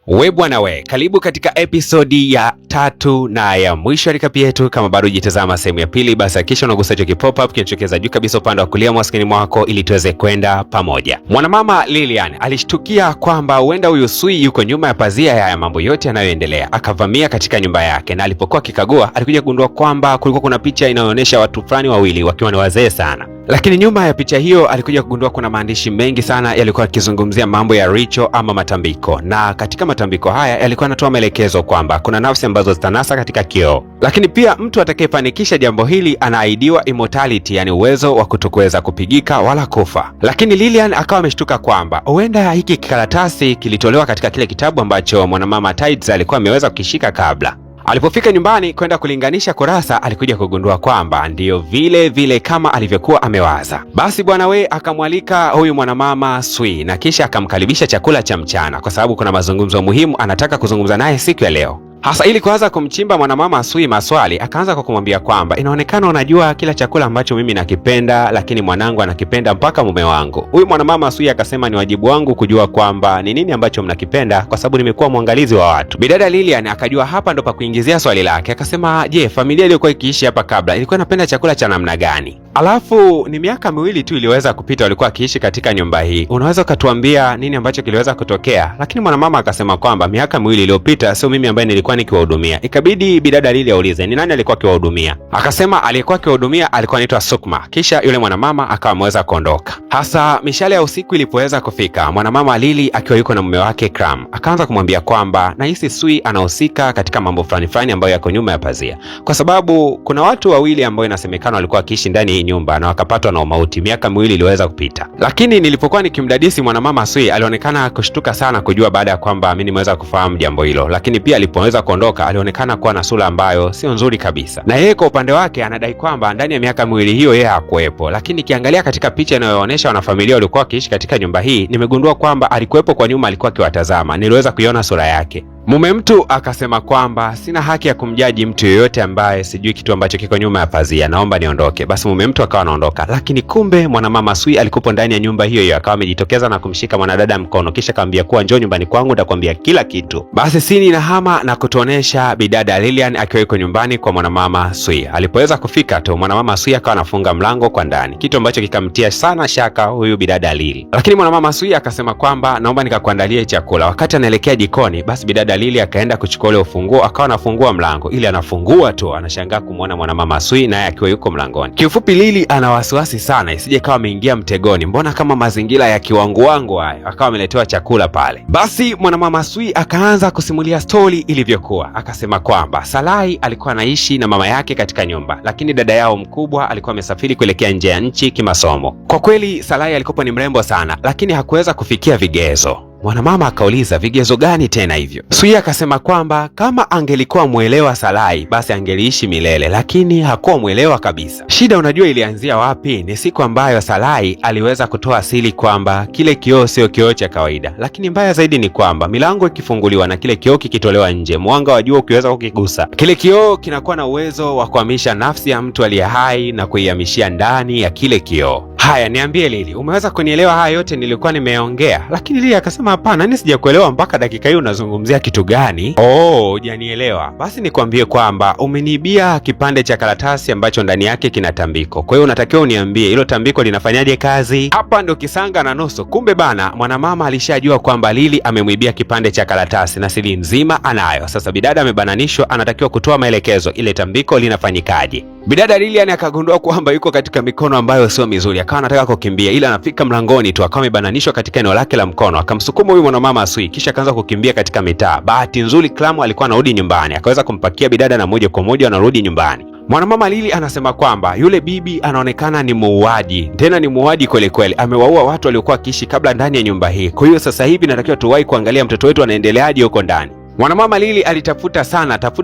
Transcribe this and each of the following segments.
We bwana we, karibu katika episodi ya 3 na ya mwisho ya recap yetu. Kama bado hujitazama sehemu ya pili, basi hakikisha unagusa hicho kipop up kinachokeza juu kabisa upande wa kulia mwa skrini mwako ili tuweze kwenda pamoja. Mwanamama Lilian alishtukia kwamba huenda huyu Sui yuko nyuma ya pazia ya mambo yote yanayoendelea. Akavamia katika nyumba yake na alipokuwa akikagua alikuja kugundua kwamba kulikuwa kuna picha inayoonyesha watu fulani wawili wakiwa ni wazee sana. Lakini nyuma ya picha hiyo alikuja kugundua kuna maandishi mengi sana yalikuwa yakizungumzia mambo ya ritual ama matambiko, na katika matambiko haya yalikuwa yanatoa maelekezo kwamba kuna nafsi ambazo zitanasa katika kioo, lakini pia mtu atakayefanikisha jambo hili anaahidiwa immortality, yani uwezo wa kutokuweza kupigika wala kufa. Lakini Lilian akawa ameshtuka kwamba huenda hiki kikaratasi kilitolewa katika kile kitabu ambacho mwanamama Tides alikuwa ameweza kukishika kabla. Alipofika nyumbani kwenda kulinganisha kurasa, alikuja kugundua kwamba ndiyo vile vile kama alivyokuwa amewaza. Basi bwana we akamwalika huyu mwanamama Sui na kisha akamkaribisha chakula cha mchana, kwa sababu kuna mazungumzo muhimu anataka kuzungumza naye siku ya leo. Hasa ili kuanza kumchimba mwanamama Sui maswali, akaanza kwa kumwambia kwamba inaonekana unajua kila chakula ambacho mimi nakipenda, lakini mwanangu anakipenda mpaka mume wangu. Huyu mwanamama Sui akasema ni wajibu wangu kujua kwamba ni nini ambacho mnakipenda kwa sababu nimekuwa mwangalizi wa watu. Bidada Lilian akajua hapa ndo pa kuingizia swali lake, akasema je, familia iliyokuwa ikiishi hapa kabla ilikuwa inapenda chakula cha namna gani? Alafu ni miaka miwili tu iliweza kupita walikuwa akiishi katika nyumba hii. Unaweza ukatuambia nini ambacho kiliweza kutokea? Lakini mwanamama akasema kwamba miaka miwili iliyopita sio mimi ambaye nilikuwa nikiwahudumia. Ikabidi bidada Lili aulize ni nani alikuwa akiwahudumia. Akasema aliyekuwa akiwahudumia alikuwa anaitwa Sukma. Kisha yule mwanamama akawa ameweza kuondoka. Hasa mishale ya usiku ilipoweza kufika, mwanamama Lili akiwa yuko na mume wake Kram akaanza kumwambia kwamba nahisi Sui anahusika katika mambo fulani fulani ambayo yako nyuma ya pazia, kwa sababu kuna watu wawili ambao inasemekana walikuwa wakiishi ndani ya nyumba na wakapatwa na mauti miaka miwili iliweza kupita. Lakini nilipokuwa nikimdadisi mwanamama Sui alionekana kushtuka sana kujua baada ya kwamba mimi nimeweza kufahamu jambo hilo, lakini pia alipoweza kuondoka alionekana kuwa na sura ambayo sio nzuri kabisa. Na yeye kwa upande wake anadai kwamba ndani ya miaka miwili hiyo yeye hakuwepo, lakini kiangalia katika picha inayoonyesha wanafamilia walikuwa wakiishi katika nyumba hii, nimegundua kwamba alikuwepo kwa nyuma, alikuwa akiwatazama, niliweza kuiona sura yake. Mume mtu akasema kwamba sina haki ya kumjaji mtu yoyote ambaye sijui kitu ambacho kiko nyuma ya pazia, naomba niondoke. Basi mume mtu akawa anaondoka, lakini kumbe mwanamama Sui alikuwa ndani ya nyumba hiyo hiyo, akawa amejitokeza na kumshika mwanadada mkono, kisha akamwambia kuwa njoo nyumbani kwangu nitakwambia kila kitu. Basi sini na hama na kutuonesha bidada Lilian akiwa yuko nyumbani kwa mwanamama Sui. Alipoweza kufika tu mwanamama Sui akawa anafunga mlango kwa ndani, kitu ambacho kikamtia sana shaka huyu bidada Lili. Lakini mwanamama Sui akasema kwamba naomba nikakuandalie chakula. Wakati anaelekea jikoni, basi bidada Lili akaenda kuchukua ule ufunguo, akawa anafungua mlango. Ili anafungua tu anashangaa kumwona mwanamama Sui naye akiwa yuko mlangoni. Kiufupi Lili ana wasiwasi sana isije kawa ameingia mtegoni, mbona kama mazingira ya kiwangu hayo, akawa ameletewa chakula pale. Basi mwanamama Sui akaanza kusimulia stori ilivyokuwa. Akasema kwamba Salai alikuwa anaishi na mama yake katika nyumba, lakini dada yao mkubwa alikuwa amesafiri kuelekea nje ya nchi kimasomo. Kwa kweli Salai alikuwa ni mrembo sana, lakini hakuweza kufikia vigezo. Mwanamama akauliza vigezo gani tena hivyo? Sui akasema kwamba kama angelikuwa mwelewa Salai basi angeliishi milele, lakini hakuwa mwelewa kabisa. Shida unajua ilianzia wapi? Ni siku ambayo Salai aliweza kutoa asili kwamba kile kioo sio kioo cha kawaida, lakini mbaya zaidi ni kwamba milango ikifunguliwa na kile kioo kikitolewa nje, mwanga wa jua ukiweza kukigusa, kile kioo kinakuwa na uwezo wa kuhamisha nafsi ya mtu aliye hai na kuihamishia ndani ya kile kioo. Haya, niambie Lili, umeweza kunielewa haya yote nilikuwa nimeongea? Lakini Lili akasema hapana, nani sijakuelewa mpaka dakika hii, unazungumzia kitu gani? Oh, hujanielewa. Basi nikwambie kwamba umeniibia kipande cha karatasi ambacho ndani yake kina tambiko. Kwa hiyo unatakiwa uniambie hilo tambiko linafanyaje kazi? Hapa ndo kisanga na nusu. Kumbe bana, mwanamama alishajua kwamba Lili amemwibia kipande cha karatasi na siri nzima anayo. Sasa bidada amebananishwa, anatakiwa kutoa maelekezo ile tambiko linafanyikaje. Bidada Lilian akagundua kwamba yuko katika mikono ambayo sio mizuri, akawa anataka kukimbia, ila anafika mlangoni tu akawa amebananishwa katika eneo lake la mkono. Akamsukuma huyu mwanamama Sui kisha akaanza kukimbia katika mitaa. Bahati nzuri Klamu alikuwa anarudi nyumbani, akaweza kumpakia bidada na moja kwa moja anarudi nyumbani. Mwanamama Lili anasema kwamba yule bibi anaonekana ni muuaji, tena ni muuaji kweli kweli, amewaua watu waliokuwa wakiishi kabla ndani ya nyumba hii. Kwa hiyo sasa hivi natakiwa tuwahi kuangalia mtoto wetu anaendeleaje huko ndani. Mwanamama Lili alitafuta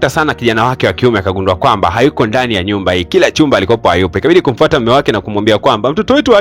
sana kijana wake wa kiume, akagundua kwamba hayuko ndani ya nyumba hii. Kila chumba alikopo hayupo. Ikabidi kumfuata mume wake na kumwambia kwamba mtoto wetu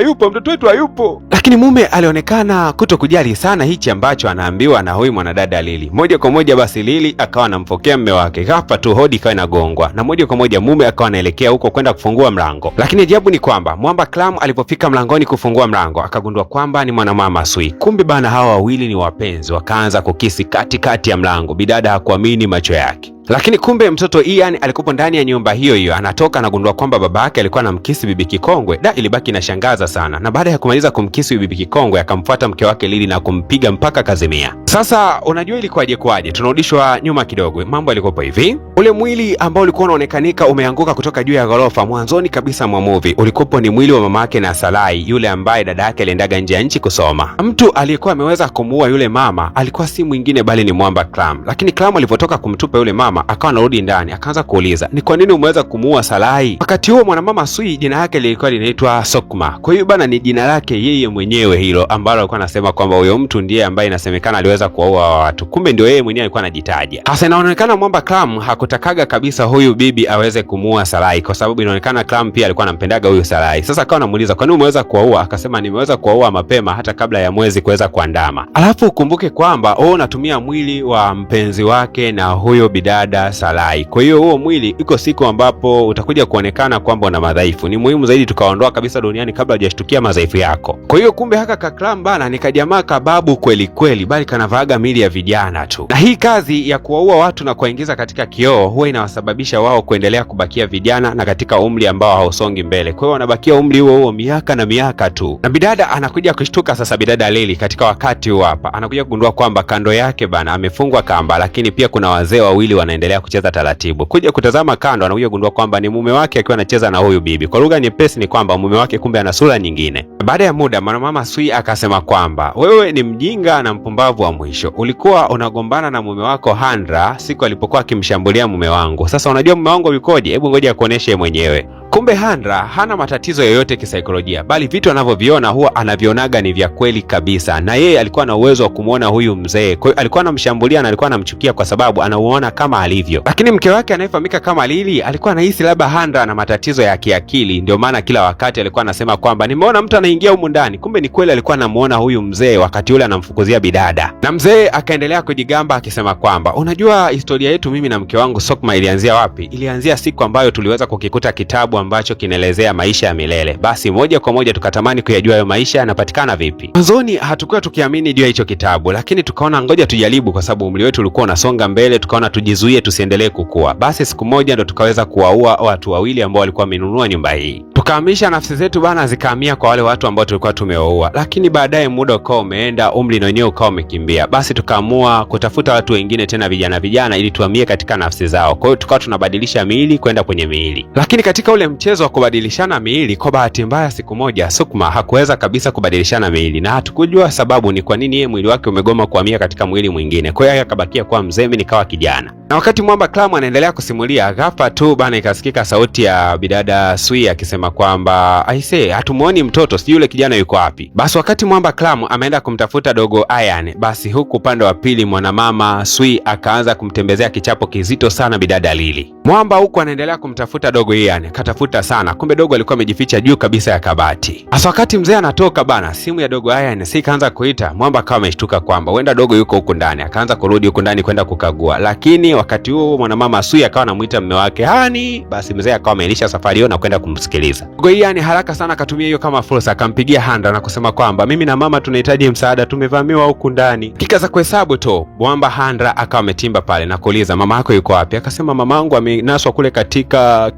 hayupo. Lakini mume alionekana kutokujali sana hichi ambacho anaambiwa na huyu mwanadada Lili. Moja kwa moja basi Lili akawa anampokea mume wake. Ghafla tu hodi ikawa inagongwa na moja kwa moja mume akawa anaelekea huko kwenda kufungua mlango. Lakini ajabu ni kwamba Mwamba Clam alipofika mlangoni kufungua mlango, akagundua kwamba ni mwanamama Sui. Kumbe bana hawa wawili ni wapenzi, wakaanza kukisi katikati ya mlango. Bidada hakuamini macho yake. Lakini kumbe mtoto Ian alikuwa ndani ya nyumba hiyo, anatoka anagundua kwamba baba yake alikuwa anamkisi bibi kikongwe. Ilibaki inashangaza sana. Na baada ya kumaliza kumkisi bibi kikongwe, akamfuata mke wake Lili na kumpiga mpaka kazimia. Sasa unajua ilikuwaje? Tunarudishwa nyuma kidogo. Mambo yalikuwa hivi. Ule mwili ambao ulikuwa unaonekanika umeanguka kutoka juu ya ghorofa mwanzoni kabisa mwa movie, ulikuwa ni mwili wa mama yake na Salai, yule ambaye dada yake aliendaga nje ya nchi kusoma. Mtu aliyekuwa ameweza kumuua yule mama alikuwa si mwingine bali ni Mwamba Clam. Lakini Clam alipotoka kumtupa yule mama, akawa anarudi ndani, akaanza kuuliza, ni kwa nini umeweza kumuua Salai? Wakati huo mwanamama Sui jina lake lilikuwa linaitwa Sokma. Kwa hiyo bana ni jina lake yeye mwenyewe hilo, ambalo alikuwa anasema kwamba huyo mtu ndiye ambaye inasemekana aliweza kuwaua watu. Kumbe ndio yeye mwenyewe alikuwa anajitaja. Sasa inaonekana Mwamba Clam hakutakaga kabisa huyu bibi aweze kumuua Salai, kwa sababu inaonekana Clam pia alikuwa anampendaga huyu Salai. Sasa akawa anamuuliza, kwa nini umeweza kuwaua? Akasema nimeweza kuwaua mapema hata kabla ya mwezi kuweza kuandama. Alafu ukumbuke kwamba unatumia mwili wa mpenzi wake na huyo bidada Salai. Kwa hiyo huo mwili iko siku ambapo utakuja kuonekana kwamba una madhaifu. Ni muhimu zaidi tukaondoa kabisa duniani kabla hujashtukia madhaifu yako. Kwa hiyo kumbe haka Clam bana ni kajamaa kababu kweli, bali kanavaaga mili ya vijana tu. Na hii kazi ya kuwaua watu na kuwaingiza katika kioo huwa inawasababisha wao kuendelea kubakia vijana na katika umri ambao hausongi mbele. Kwa hiyo wanabakia umri huo miaka na miaka tu. Na bidada anakuja kushtuka sasa, bidada Lili katika wakati huu hapa anakuja kugundua kwamba kando yake bana amefungwa kamba, lakini pia kuna wazee wawili wanaendelea kucheza taratibu. Kuja kutazama kando, anakuja kugundua kwamba ni mume wake akiwa anacheza na huyu bibi. Kwa lugha nyepesi ni kwamba mume wake kumbe ana sura nyingine. Baada ya muda mwanamama Sui akasema kwamba wewe ni mjinga na mpumbavu wa mwisho. Ulikuwa unagombana na mume wako Handra siku alipokuwa akimshambulia mume wangu. Sasa unajua mume wangu yukoje? Hebu ngoja akuoneshe mwenyewe. Kumbe Handra hana matatizo yoyote kisaikolojia, bali vitu anavyoviona huwa anavionaga ni vya kweli kabisa. Na yeye alikuwa na uwezo wa kumuona huyu mzee. Kwa hiyo alikuwa anamshambulia na alikuwa anamchukia kwa sababu anauona kama alivyo. Lakini mke wake anayefahamika kama Lili alikuwa anahisi labda Handra ana matatizo ya kiakili, ndio maana kila wakati alikuwa anasema kwamba nimeona mtu anaingia humu ndani. Kumbe ni kweli alikuwa anamuona huyu mzee wakati ule anamfukuzia bidada. Na mzee akaendelea kujigamba akisema kwamba unajua historia yetu mimi na mke wangu Sokma ilianzia wapi? Ilianzia siku ambayo tuliweza kukikuta kitabu ambacho kinaelezea maisha ya milele. Basi moja kwa moja tukatamani kuyajua hayo maisha yanapatikana vipi. Mwanzoni hatukuwa tukiamini juu ya hicho kitabu, lakini tukaona ngoja tujaribu, kwa sababu umri wetu ulikuwa unasonga mbele. Tukaona tujizuie tusiendelee kukua. Basi siku moja ndo tukaweza kuwaua watu wawili ambao walikuwa wamenunua nyumba hii. Tukahamisha nafsi zetu bana zikahamia kwa wale watu ambao tulikuwa tumewaua. Lakini baadaye muda ukawa umeenda, umri na wenyewe ukawa umekimbia. Basi tukaamua kutafuta watu wengine tena vijana ili tuhamie katika nafsi zao. Kwa hiyo tukawa tunabadilisha miili kwenda kwenye miili. Lakini katika ule mchezo wa kubadilishana miili, kwa bahati mbaya siku moja Sukma hakuweza kabisa kubadilishana miili, na hatukujua sababu ni kwa nini yeye mwili wake umegoma kuhamia katika mwili mwingine. Kwa hiyo akabakia kuwa mzee, mimi nikawa kijana. Na wakati Mwamba Clam anaendelea kusimulia, ghafla tu bana ikasikika sauti ya bidada Sui akisema kwamba aisee, hatumuoni mtoto, si yule kijana yuko wapi? Basi wakati Mwamba Clam ameenda kumtafuta dogo Ian, basi huku upande wa pili mwanamama Sui akaanza kumtembezea kichapo kizito sana bidada Lili. Mwamba huku anaendelea kumtafuta dogo Ian, katafuta sana, kumbe dogo alikuwa amejificha juu kabisa ya kabati. Hasa wakati mzee anatoka bana, simu ya dogo Ian kaanza kuita. Mwamba akawa ameshtuka kwamba huenda dogo yuko huko ndani, akaanza kurudi huko ndani kwenda kukagua. Lakini wakati huo mwanamama Sui akawa anamuita mume wake Hani. Basi mzee akawa amelisha safari hiyo na kwenda kumsikiliza. Dogo Ian haraka sana akatumia hiyo kama fursa, akampigia Handra na kusema kwamba mimi na mama tunahitaji msaada, tumevamiwa huku ndani. Kika za kuhesabu tu Mwamba Handra akawa ametimba pale na kuuliza mama yako yuko wapi? Akasema mamangu amenaswa kule katika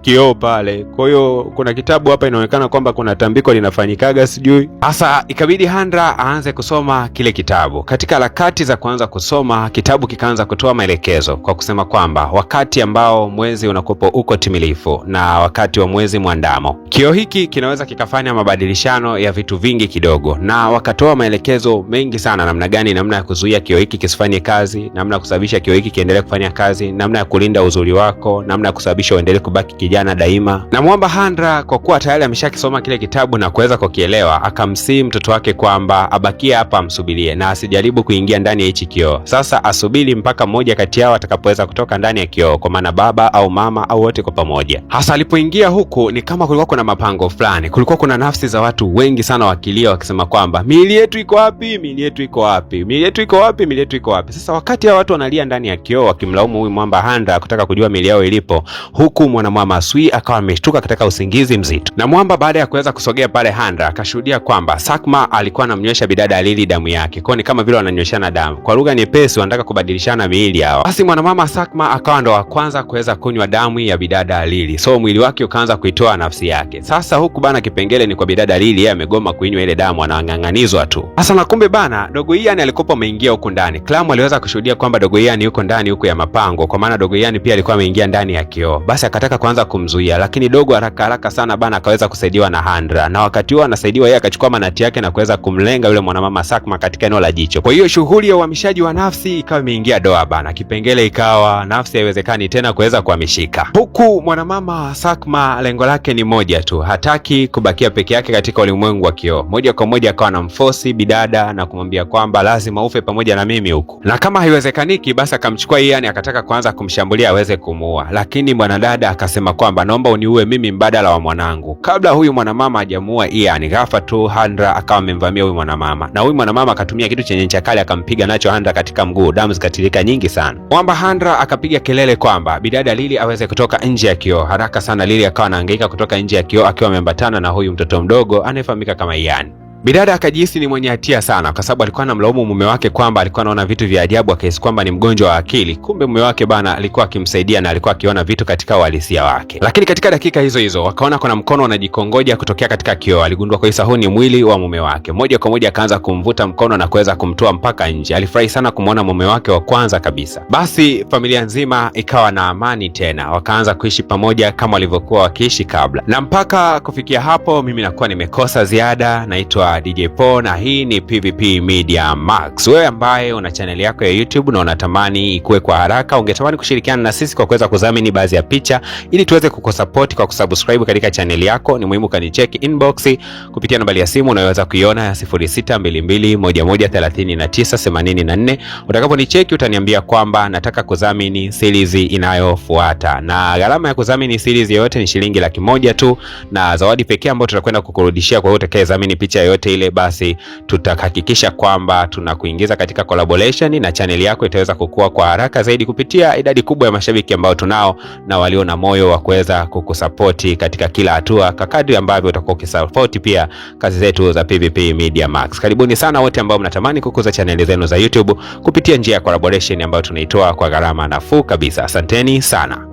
kioo pale. Kwa hiyo kuna kitabu hapa inaonekana kwamba kuna tambiko linafanyikaga sijui. Sasa ikabidi Handra aanze kusoma kile kitabu. Katika harakati za kuanza kusoma kitabu kikaanza kutoa maelekezo maelekezo kwa kusema kwamba wakati ambao mwezi unakuwa uko timilifu na wakati wa mwezi mwandamo, kioo hiki kinaweza kikafanya mabadilishano ya vitu vingi kidogo, na wakatoa maelekezo mengi sana namna ya kuzuia kioo hiki kisifanye kazi, namna ya kusababisha kioo hiki kiendelee kufanya kazi, namna ya kulinda uzuri wako, namna ya kusababisha uendelee kubaki kijana daima. Na Mwamba Handra kwa kuwa tayari ameshakisoma kile kitabu na kuweza kukielewa, akamsihi mtoto wake kwamba abakie hapa amsubirie na asijaribu kuingia ndani ya hichi kioo. Sasa asubiri mpaka mmoja kati yao atakapoweza kutoka ndani ya kioo, kwa maana baba au mama au wote kwa pamoja. Hasa alipoingia huku ni kama kulikuwa kuna mapango fulani, kulikuwa kuna nafsi za watu wengi sana wakilia wakisema kwamba miili yetu iko wapi, miili yetu iko wapi, miili yetu iko wapi, miili yetu iko wapi. Sasa wakati hao watu wanalia ndani ya kioo wakimlaumu huyu Mwamba Handra kutaka kujua miili yao ilipo, huku mwanamama Sui akawa ameshtuka katika usingizi mzito. Na Mwamba baada ya kuweza kusogea pale Handra akashuhudia kwamba Sakma alikuwa anamnywesha bidada Lili damu yake. Kwa ni kama vile wananyweshana damu. Kwa lugha nyepesi wanataka kubadilishana miili yao. Basi mwanamama Sakma akawa ndo wa kwanza kuweza kunywa damu ya bidada Lili. So mwili wake ukaanza kuitoa nafsi yake. Sasa huku bana kipengele ni kwa bidada Lili, yeye amegoma kuinywa ile damu, anang'ang'anizwa tu. Sasa na kumbe bana Dogo Ian alikuwa ameingia huko ndani. Clam aliweza kushuhudia kwamba Dogo Ian yuko ndani huko ya mapango, kwa maana Dogo Ian pia alikuwa ameingia ndani ya kioo. Basi akataka kuanza kumzuia, lakini Dogo haraka sana bana akaweza kusaidiwa na Handra. Na wakati huo anasaidiwa, yeye akachukua manati yake na kuweza kumlenga yule mwanamama Sakma katika eneo la jicho. Kwa hiyo shughuli ya uhamishaji wa nafsi ikawa imeingia doa bana. Kipengele ikawa nafsi haiwezekani tena kuweza kuhamishika. Huku mwanamama Sakma lengo lake ni moja tu, hataki kubakia peke yake katika ulimwengu wa kioo. Moja kwa moja akawa anamforce bidada na kumwambia kwamba lazima ufe pamoja na mimi huku. Na kama haiwezekaniki basi akamchukua Ian akataka kuanza kumshambulia aweze kumuua. Lakini mwanadada akasema kwamba naomba uniue mimi mbadala wa mwanangu. Kabla huyu mwanamama hajamuua Ian, ghafla tu Handra akawa amemvamia huyu mwanamama. Na huyu mwanamama akatumia kitu chenye ncha kali akampiga nacho Handra katika mguu, damu zikatirika nyingi sana. Mwamba Handra akapiga kelele kwamba bidada Lili aweze kutoka nje ya kioo. Haraka sana Lili akawa anahangaika kutoka nje ya kioo akiwa ameambatana na huyu mtoto mdogo anayefahamika kama Ian. Bidada akajihisi ni mwenye hatia sana kwa sababu alikuwa anamlaumu mume wake kwamba alikuwa anaona vitu vya ajabu, akahisi kwamba ni mgonjwa wa akili. Kumbe mume wake bana alikuwa akimsaidia na alikuwa akiona vitu katika uhalisia wake. Lakini katika dakika hizo hizo wakaona kuna mkono unajikongoja kutokea katika kioo. Aligundua kwa huu ni mwili wa mume wake. Moja kwa moja akaanza kumvuta mkono na kuweza kumtoa mpaka nje. Alifurahi sana kumuona mume wake wa kwanza kabisa. Basi familia nzima ikawa na amani tena. Wakaanza kuishi pamoja kama walivyokuwa wakiishi kabla. Na mpaka kufikia hapo mimi nakuwa nimekosa ziada. Naitwa DJ Paul na hii ni PVP Media Max. Wewe ambaye una channel yako ya YouTube na unatamani ikue kwa haraka, ungetamani kushirikiana na sisi kwa kuweza kudhamini baadhi ya picha ili tuweze kukusupport kwa kusubscribe katika channel yako, ni muhimu kanicheck inbox kupitia nambari ya simu unayoweza kuiona ya 0622113984. Utakaponicheki utaniambia kwamba nataka kudhamini series inayofuata. Na gharama ya kudhamini series yote ni shilingi 100,000 tu, na zawadi pekee ambayo tutakwenda kukurudishia kwa wote utakayedhamini picha yote ile, basi tutahakikisha kwamba tunakuingiza katika collaboration na channel yako itaweza kukua kwa haraka zaidi kupitia idadi kubwa ya mashabiki ambao tunao na walio na moyo wa kuweza kukusupport katika kila hatua kadri ambavyo utakuwa ukisupport pia kazi zetu za PVP Media Max. Karibuni sana wote ambao mnatamani kukuza channel zenu za YouTube kupitia njia ya collaboration ambayo tunaitoa kwa gharama nafuu kabisa. Asanteni sana.